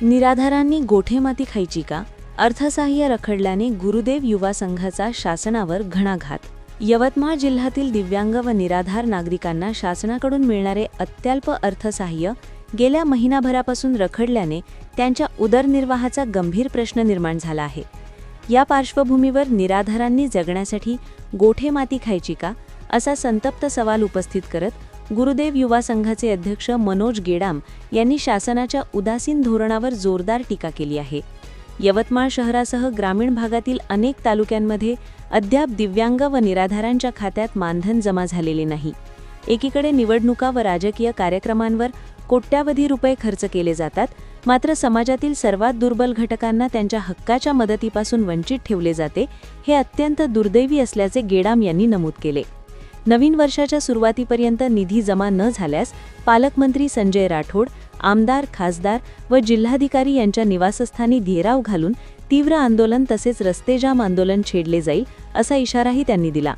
निराधारांनी गोठेमाती खायची का? अर्थसहाय्य रखडल्याने गुरुदेव युवा संघाचा शासनावर घणाघात. यवतमाळ जिल्ह्यातील दिव्यांग व निराधार नागरिकांना शासनाकडून मिळणारे अत्यल्प अर्थसहाय्य गेल्या महिनाभरापासून रखडल्याने त्यांच्या उदरनिर्वाहाचा गंभीर प्रश्न निर्माण झाला आहे. या पार्श्वभूमीवर निराधारांनी जगण्यासाठी गोठेमाती खायची का, असा संतप्त सवाल उपस्थित करत गुरुदेव युवा संघाचे अध्यक्ष मनोज गेडाम यांनी शासनाच्या उदासीन धोरणावर जोरदार टीका केली आहे. यवतमाळ शहरासह ग्रामीण भागातील अनेक तालुक्यांमध्ये अद्याप दिव्यांग व निराधारांच्या खात्यात मानधन जमा झालेले नाही. एकीकडे निवडणुका व राजकीय कार्यक्रमांवर कोट्यावधी रुपये खर्च केले जातात, मात्र समाजातील सर्वात दुर्बल घटकांना त्यांच्या हक्काच्या मदतीपासून वंचित ठेवले जाते. हे अत्यंत दुर्दैवी असल्याचे गेडाम यांनी नमूद केले. नवीन वर्षाच्या सुरुवातीपर्यंत निधी जमा न झाल्यास पालकमंत्री संजय राठोड, आमदार, खासदार व जिल्हाधिकारी यांच्या निवासस्थानी घेराव घालून तीव्र आंदोलन तसेच रस्तेजाम आंदोलन छेडले जाईल, असा इशाराही त्यांनी दिला.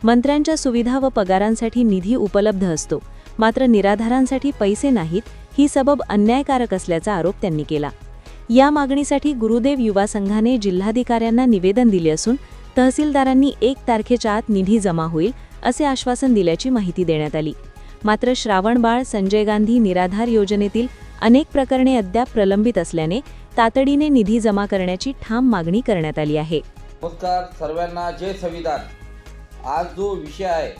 मंत्र्यांच्या सुविधा व पगारांसाठी निधी उपलब्ध असतो, मात्र निराधारांसाठी पैसे नाहीत, ही सबब अन्यायकारक असल्याचा आरोप त्यांनी केला. या मागणीसाठी गुरुदेव युवा संघाने जिल्हाधिकाऱ्यांना निवेदन दिले असून तहसीलदारांनी 1 तारखेच्या आत निधी जमा होईल असे आश्वासन दिल्याची माहिती देण्यात आली. मात्र श्रावणबाळ, संजय गांधी निराधार योजनेतील अनेक प्रकरणे अद्याप प्रलंबित असल्याने तातडीने निधी जमा करण्याची ठाम मागणी करण्यात आली आहे. नमस्कार सर्वांना, जय संविधान. आज जो विषय आहे,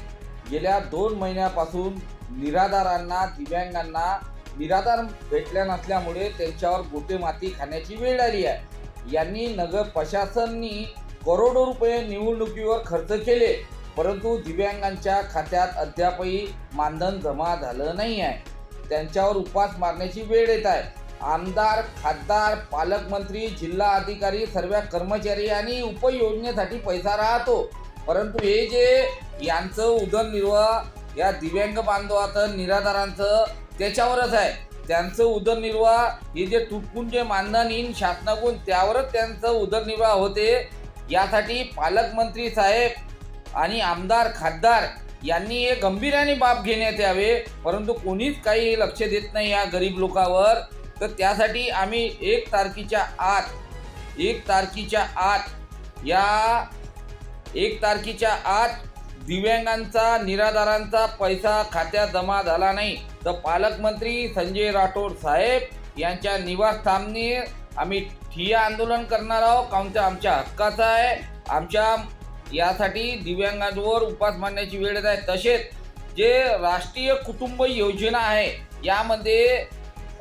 गेल्या 2 महिन्यापासून निराधारांना, दिव्यांगांना निराधार भेटल्या नसल्यामुळे त्यांच्यावर गोटेमाती खाण्याची वेळ आली आहे. यांनी नगर प्रशासनाने करोडो रुपये निवडणुकीवर खर्च केले, परंतु दिव्यांगांच्या खात्यात अद्यापही मानधन जमा झालं नाही आहे. त्यांच्यावर उपास मारण्याची वेळ येत आहे. आमदार, खासदार, पालकमंत्री, जिल्हा अधिकारी, सर्व कर्मचारी आणि उपयोजनेसाठी पैसा राहतो, परंतु हे जे यांचं उदरनिर्वाह या दिव्यांग बांधवाचं, निराधारांचं त्याच्यावरच आहे. त्यांचं उदरनिर्वाह हे जे तुटपून जे मानधन येईन शासनाकडून त्यावरच त्यांचं उदरनिर्वाह होते. यासाठी पालकमंत्री साहेब आणि आमदार, खासदार यांनी हे गंभीर्याने बाब घेण्यात यावे, परंतु कोणीच काही लक्ष देत नाही या गरीब लोकांवर. तर त्यासाठी आम्ही 1 तारखेच्या आत दिव्यांगांचा, निराधारांचा पैसा खात्यात जमा झाला नाही तर पालकमंत्री संजय राठोड साहेब यांच्या निवासस्थानी आम्ही ठिय्या आंदोलन करणार आहोत. काउंटर आमच्या हक्काचा आहे. आमच्या यासाठी दिव्यांगांवर उपास मारण्याची वेळ आहे. तसेच जे राष्ट्रीय कुटुंब योजना आहे, यामध्ये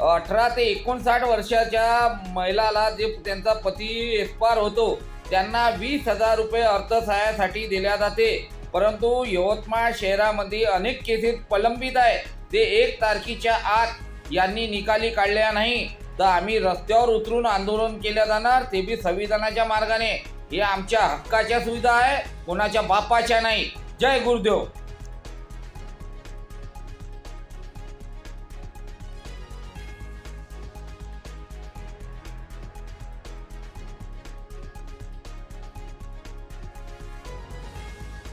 18 ते 59 वर्षाच्या महिलाला जे त्यांचा पती एक्सपायर होतो त्यांना 20,000 रुपये अर्थसहाय्यासाठी दिल्या जाते, परंतु यवतमाळ शहरामध्ये अनेक केसेस प्रलंबित आहे. ते 1 तारखेच्या आत यांनी निकाली काढल्या नाही तर आम्ही रस्त्यावर उतरून आंदोलन केल्या जाणार, ते बी संविधानाच्या मार्गाने. हे आमच्या हक्काच्या सुविधा आहे, कोणाच्या बापाच्या नाही. जय गुरुदेव.